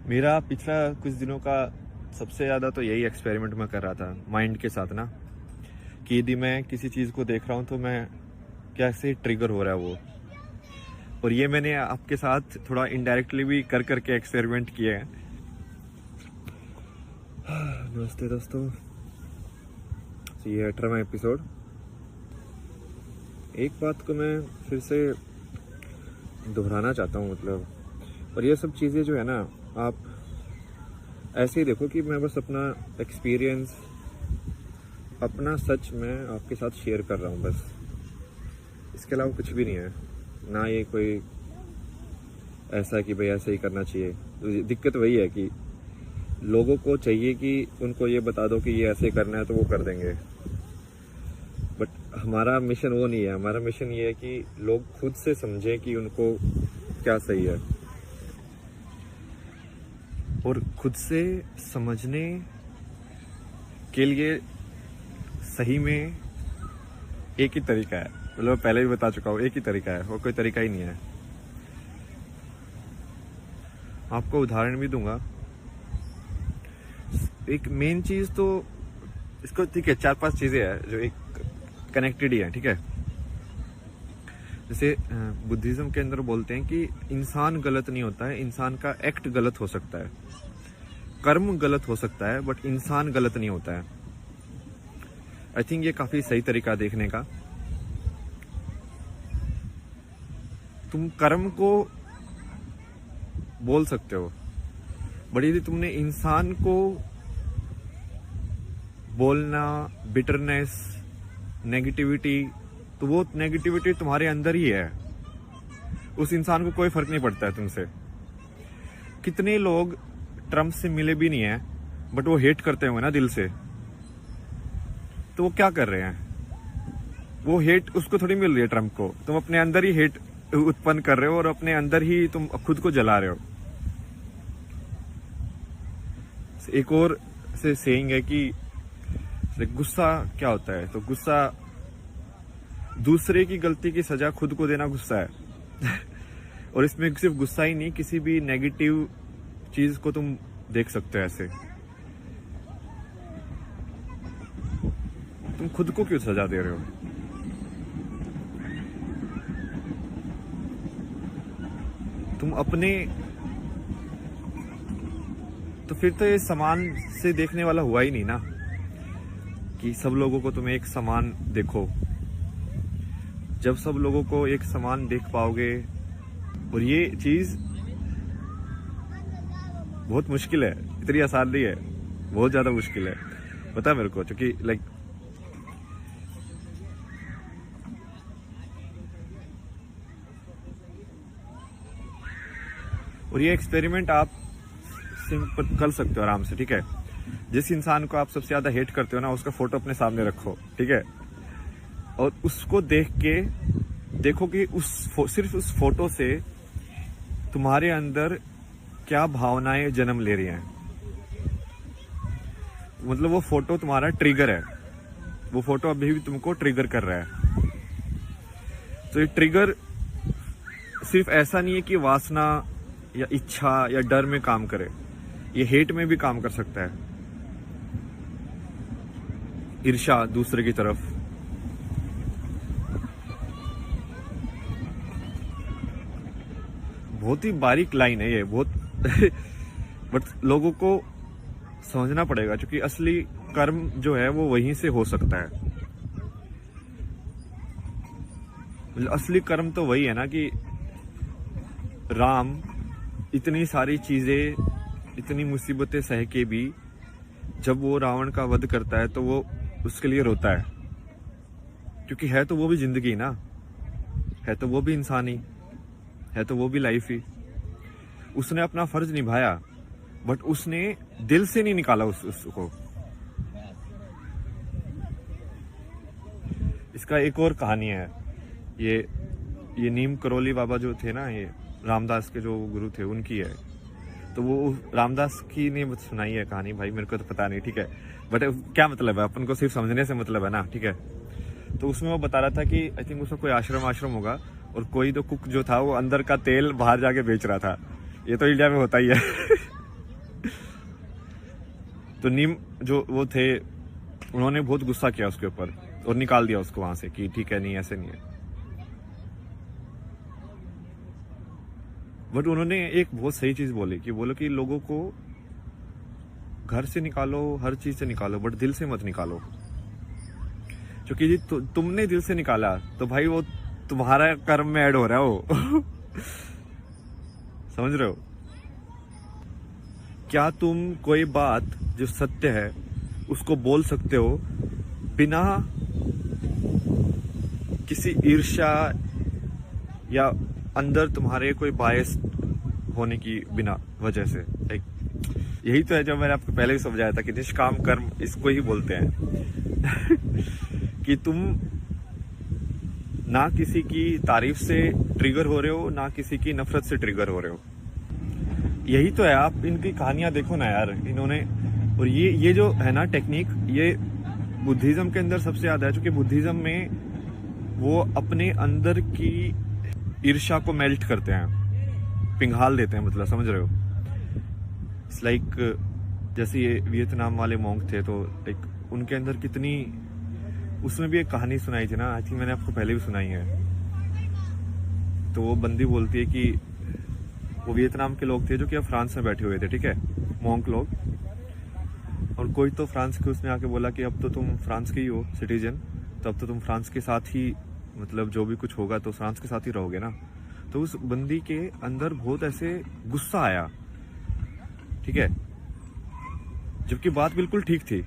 मेरा पिछला कुछ दिनों का सबसे ज़्यादा तो यही एक्सपेरिमेंट मैं कर रहा था माइंड के साथ ना, कि यदि मैं किसी चीज़ को देख रहा हूँ तो मैं कैसे ट्रिगर हो रहा है वो। और ये मैंने आपके साथ थोड़ा इनडायरेक्टली भी कर करके एक्सपेरिमेंट किए हैं। नमस्ते दोस्तों, ये 18वां एपिसोड। एक बात को मैं फिर से दोहराना चाहता हूँ, मतलब, और ये सब चीज़ें जो है ना, आप ऐसे ही देखो कि मैं बस अपना एक्सपीरियंस, अपना सच मैं आपके साथ शेयर कर रहा हूँ बस। इसके अलावा कुछ भी नहीं है ना। ये कोई ऐसा कि भाई ऐसे ही करना चाहिए। तो दिक्कत वही है कि लोगों को चाहिए कि उनको ये बता दो कि ये ऐसे करना है तो वो कर देंगे, बट हमारा मिशन वो नहीं है। हमारा मिशन ये है कि लोग खुद से समझें कि उनको क्या सही है। और खुद से समझने के लिए सही में एक ही तरीका है, मतलब पहले भी बता चुका हूँ, एक ही तरीका है, और कोई तरीका ही नहीं है। आपको उदाहरण भी दूंगा। एक मेन चीज तो इसको, ठीक है, 4-5 चीजें हैं जो एक कनेक्टेड ही है, ठीक है। जैसे बुद्धिज्म के अंदर बोलते हैं कि इंसान गलत नहीं होता है, इंसान का एक्ट गलत हो सकता है, कर्म गलत हो सकता है, बट इंसान गलत नहीं होता है। आई थिंक ये काफी सही तरीका देखने का। तुम कर्म को बोल सकते हो, बट यदि तुमने इंसान को बोलना, बिटरनेस, नेगेटिविटी, तो वो नेगेटिविटी तुम्हारे अंदर ही है। उस इंसान को कोई फर्क नहीं पड़ता है तुमसे। कितने लोग ट्रम्प से मिले भी नहीं है, बट वो हेट करते होंगे ना दिल से, तो वो क्या कर रहे हैं? वो हेट उसको थोड़ी मिल रही है ट्रम्प को, तुम अपने अंदर ही हेट उत्पन्न कर रहे हो और अपने अंदर ही तुम खुद को जला रहे हो। एक और से सेइंग है कि गुस्सा क्या होता है, तो गुस्सा दूसरे की गलती की सजा खुद को देना गुस्सा है। और इसमें सिर्फ गुस्सा ही नहीं, किसी भी नेगेटिव चीज को तुम देख सकते हो ऐसे। तुम खुद को क्यों सजा दे रहे हो? तुम अपने, तो फिर तो ये समान से देखने वाला हुआ ही नहीं ना, कि सब लोगों को तुम एक समान देखो। जब सब लोगों को एक समान देख पाओगे, और ये चीज बहुत मुश्किल है, इतनी आसान नहीं है, बहुत ज्यादा मुश्किल है, पता है मेरे को, क्योंकि लाइक और ये एक्सपेरिमेंट आप सिंपल कर सकते हो आराम से, ठीक है। जिस इंसान को आप सबसे ज्यादा हेट करते हो ना, उसका फोटो अपने सामने रखो, ठीक है, और उसको देख के देखो कि सिर्फ उस फोटो से तुम्हारे अंदर क्या भावनाएं जन्म ले रही हैं। मतलब वो फोटो तुम्हारा ट्रिगर है, वो फोटो अभी भी तुमको ट्रिगर कर रहा है। तो ये ट्रिगर सिर्फ ऐसा नहीं है कि वासना या इच्छा या डर में काम करे, ये हेट में भी काम कर सकता है। ईर्ष्या दूसरे की तरफ, बहुत ही बारीक लाइन है ये, बहुत। बट लोगों को समझना पड़ेगा, क्योंकि असली कर्म जो है वो वहीं से हो सकता है। असली कर्म तो वही है ना कि राम इतनी सारी चीजें, इतनी मुसीबतें सह के भी जब वो रावण का वध करता है तो वो उसके लिए रोता है, क्योंकि है तो वो भी जिंदगी ना, है तो वो भी इंसान ही, है तो वो भी लाइफ ही। उसने अपना फर्ज निभाया, बट उसने दिल से नहीं निकाला उसको। इसका एक और कहानी है। ये नीम करोली बाबा जो थे ना, ये रामदास के जो गुरु थे, उनकी है। तो वो रामदास की ने सुनाई है कहानी, भाई मेरे को तो पता नहीं, ठीक है, बट क्या मतलब है, अपन को सिर्फ समझने से मतलब है ना, ठीक है। तो उसमें वो बता रहा था कि आई थिंक उसका कोई आश्रम होगा, और कोई तो कुक जो था वो अंदर का तेल बाहर जाके बेच रहा था। ये तो इंडिया में होता ही है। तो नीम जो वो थे, उन्होंने बहुत गुस्सा किया उसके ऊपर और निकाल दिया उसको वहां से कि ठीक है, नहीं ऐसे नहीं है। बट उन्होंने एक बहुत सही चीज बोली कि बोलो कि लोगों को घर से निकालो, हर चीज से निकालो, बट दिल से मत निकालो। क्योंकि जी तुमने दिल से निकाला तो भाई वो तुम्हारा कर्म में ऐड हो रहा है वो। समझ रहे हो? क्या तुम कोई बात जो सत्य है उसको बोल सकते हो बिना किसी ईर्ष्या या अंदर तुम्हारे कोई बायस होने की बिना वजह से? लाइक यही तो है जो मैंने आपको पहले भी समझाया था कि निष्काम कर्म इसको ही बोलते हैं। कि तुम ना किसी की तारीफ से ट्रिगर हो रहे हो, ना किसी की नफरत से ट्रिगर हो रहे हो। यही तो है। आप इनकी कहानियां देखो ना यार, इन्होंने, और ये जो है ना टेक्निक, ये बुद्धिज्म के अंदर सबसे ज्यादा है। क्योंकि बुद्धिज्म में वो अपने अंदर की ईर्ष्या को मेल्ट करते हैं, पिघाल देते हैं, मतलब समझ रहे हो? इट्स लाइक जैसे ये वियतनाम वाले मॉन्क थे, तो लाइक उनके अंदर कितनी, उसमें भी एक कहानी सुनाई थी ना, आई थिंक मैंने आपको पहले भी सुनाई है। तो वो बंदी बोलती है कि वो वियतनाम के लोग थे जो कि अब फ्रांस में बैठे हुए थे, ठीक है, मॉन्क लोग। और कोई तो फ्रांस के उसने आके बोला कि अब तो तुम फ्रांस के ही हो सिटीजन, तो अब तो तुम फ्रांस के साथ ही, मतलब जो भी कुछ होगा तो फ्रांस के साथ ही रहोगे ना। तो उस बंदी के अंदर बहुत ऐसे गुस्सा आया, ठीक है, जबकि बात बिल्कुल ठीक थी।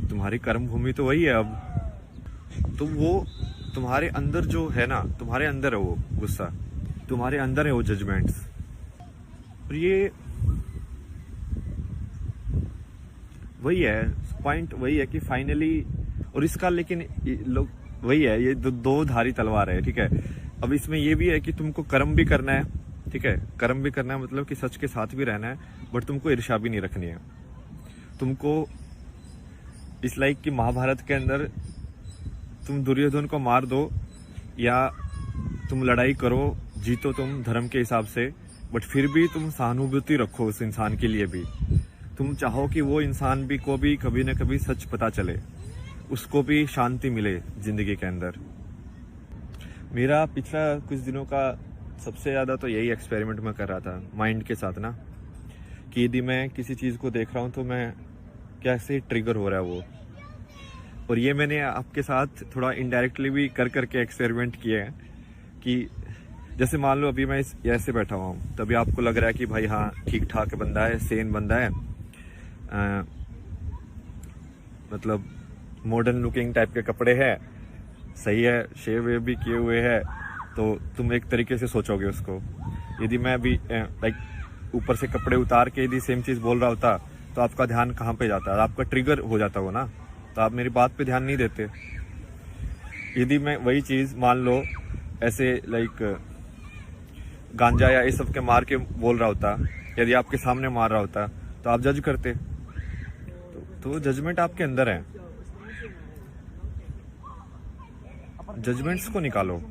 तुम्हारी कर्म भूमि तो वही है अब। तो वो तुम्हारे अंदर जो है ना, तुम्हारे अंदर है वो गुस्सा, तुम्हारे अंदर है वो जजमेंट्स। और ये वही है पॉइंट, वही है कि फाइनली, और इसका लेकिन लोग वही है, ये दो धारी तलवार है, ठीक है। अब इसमें ये भी है कि तुमको कर्म भी करना है, ठीक है, कर्म भी करना है, मतलब कि सच के साथ भी रहना है, बट तुमको ईर्ष्या भी नहीं रखनी है। तुमको इस लाइक कि महाभारत के अंदर तुम दुर्योधन को मार दो या तुम लड़ाई करो, जीतो तुम धर्म के हिसाब से, बट फिर भी तुम सहानुभूति रखो उस इंसान के लिए भी। तुम चाहो कि वो इंसान भी को भी कभी ना कभी सच पता चले, उसको भी शांति मिले जिंदगी के अंदर। मेरा पिछला कुछ दिनों का सबसे ज्यादा तो यही एक्सपेरिमेंट मैं कर रहा था माइंड के साथ ना, कि यदि मैं किसी चीज को देख रहा हूं तो मैं कैसे ट्रिगर हो रहा है वो। और ये मैंने आपके साथ थोड़ा इनडायरेक्टली भी कर करके एक्सपेरिमेंट किए हैं कि जैसे मान लो अभी मैं ऐसे बैठा हुआ हूँ, तभी आपको लग रहा है कि भाई हाँ ठीक ठाक बंदा है, सेन बंदा है, मतलब मॉडर्न लुकिंग टाइप के कपड़े हैं, सही है, शेव वेव भी किए हुए हैं, तो तुम एक तरीके से सोचोगे उसको। यदि मैं भी लाइक ऊपर से कपड़े उतार के यदि सेम चीज बोल रहा होता तो आपका ध्यान कहाँ पे जाता, आपका ट्रिगर हो जाता हो ना, तो आप मेरी बात पे ध्यान नहीं देते। यदि मैं वही चीज मान लो ऐसे लाइक गांजा या ये सब के मार के बोल रहा होता, यदि आपके सामने मार रहा होता तो आप जज करते। तो जजमेंट आपके अंदर है, जजमेंट्स को निकालो।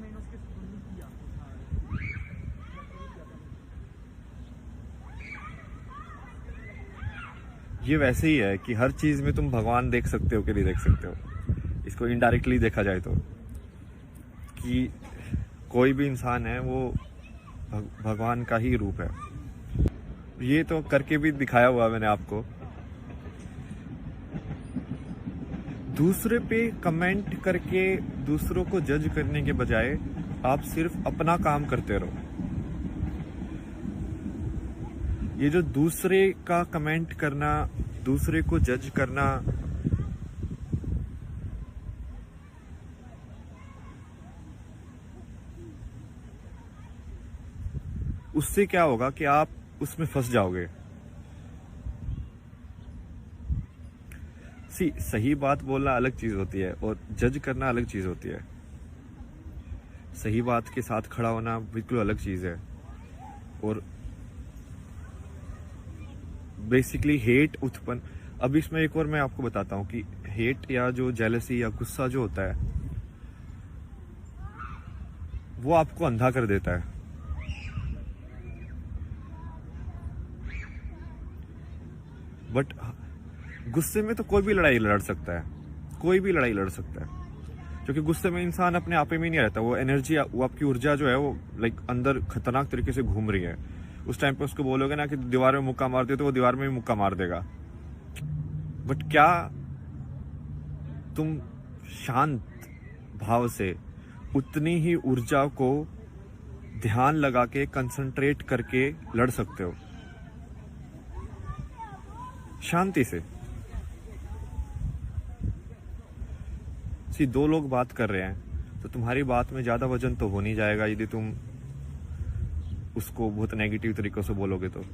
ये वैसे ही है कि हर चीज में तुम भगवान देख सकते हो कि नहीं देख सकते हो। इसको इनडायरेक्टली देखा जाए तो, कि कोई भी इंसान है वो भगवान का ही रूप है। ये तो करके भी दिखाया हुआ मैंने आपको। दूसरे पे कमेंट करके दूसरों को जज करने के बजाय आप सिर्फ अपना काम करते रहो। ये जो दूसरे का कमेंट करना, दूसरे को जज करना, उससे क्या होगा कि आप उसमें फंस जाओगे। सही बात बोलना अलग चीज होती है और जज करना अलग चीज होती है। सही बात के साथ खड़ा होना बिल्कुल अलग चीज है। और बेसिकली हेट उत्पन्न, अब इसमें एक और मैं आपको बताता हूं कि हेट या जो जेलसी या गुस्सा जो होता है वो आपको अंधा कर देता है। बट गुस्से में तो कोई भी लड़ाई लड़ सकता है, कोई भी लड़ाई लड़ सकता है, क्योंकि गुस्से में इंसान अपने आप में नहीं रहता। वो एनर्जी, वो आपकी ऊर्जा जो है वो लाइक अंदर खतरनाक तरीके से घूम रही है। उस टाइम पे उसको बोलोगे ना कि दीवार में मुक्का मार दे, तो वो दीवार में भी मुक्का मार देगा। बट क्या तुम शांत भाव से उतनी ही ऊर्जा को ध्यान लगा के कंसंट्रेट करके लड़ सकते हो शांति से? दो लोग बात कर रहे हैं तो तुम्हारी बात में ज्यादा वजन तो हो नहीं जाएगा यदि तुम उसको बहुत नेगेटिव तरीकों से बोलोगे, तो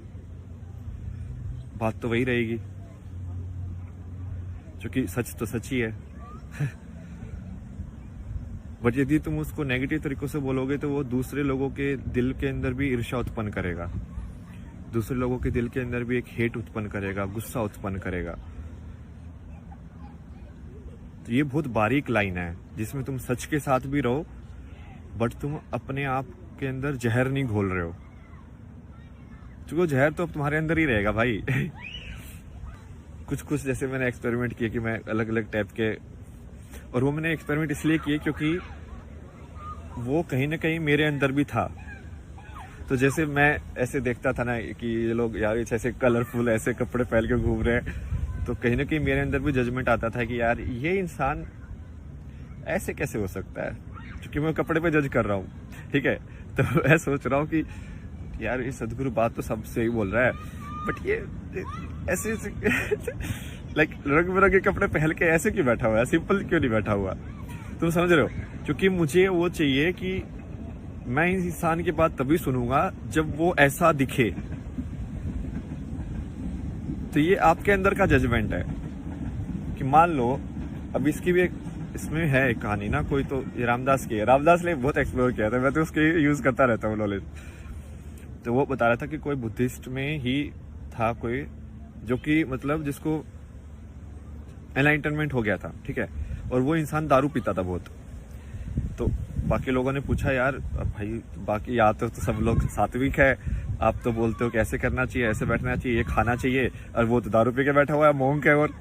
बात तो वही रहेगी, क्योंकि सच तो सच ही है। बट यदि तुम उसको नेगेटिव तरीकों से बोलोगे तो वो दूसरे लोगों के दिल के अंदर भी ईर्ष्या उत्पन्न करेगा, दूसरे लोगों के दिल के अंदर भी एक हेट उत्पन्न करेगा, गुस्सा उत्पन्न करेगा। तो ये बहुत बारीक लाइन है जिसमें तुम सच के साथ भी रहो, बट तुम अपने आप के अंदर जहर नहीं घोल रहे हो, क्योंकि जहर तो अब तुम्हारे अंदर ही रहेगा भाई। कुछ जैसे मैंने एक्सपेरिमेंट किए कि मैं अलग अलग टाइप के, और वो मैंने एक्सपेरिमेंट इसलिए किए क्योंकि वो कहीं ना कहीं मेरे अंदर भी था। तो जैसे मैं ऐसे देखता था ना कि ये लोग यार ऐसे कलरफुल ऐसे कपड़े पहन के घूम रहे हैं, तो कहीं ना कहीं मेरे अंदर भी जजमेंट आता था कि यार ये इंसान ऐसे कैसे हो सकता है, क्योंकि मैं कपड़े पे जज कर रहा हूँ, ठीक है। तो मैं सोच रहा हूँ कि यार ये सदगुरु बात तो सबसे ही बोल रहा है, बट ये ऐसे लाइक रंग बिरंगे कपड़े पहन के ऐसे क्यों बैठा हुआ है, सिंपल क्यों नहीं बैठा हुआ? तुम समझ रहे हो? क्योंकि मुझे वो चाहिए कि मैं इस इंसान की बात तभी सुनूंगा जब वो ऐसा दिखे। तो ये आपके अंदर का जजमेंट है कि मान लो अब इसकी भी एक इसमें है एक कहानी ना, कोई तो ये रामदास की है, रामदास ने बहुत एक्सप्लोर किया था, मैं तो उसके यूज करता रहता हूँ नॉलेज। तो वो बता रहा था कि कोई बुद्धिस्ट में ही था कोई, जो कि मतलब जिसको एनलाइटनमेंट हो गया था, ठीक है, और वो इंसान दारू पीता था बहुत। तो बाकी लोगों ने पूछा यार भाई बाकी या तो सब लोग सात्विक है, आप तो बोलते हो कि ऐसे करना चाहिए, ऐसे बैठना चाहिए, ये खाना चाहिए, और वो तो दारू पी के बैठा हुआ है, मोंक है। और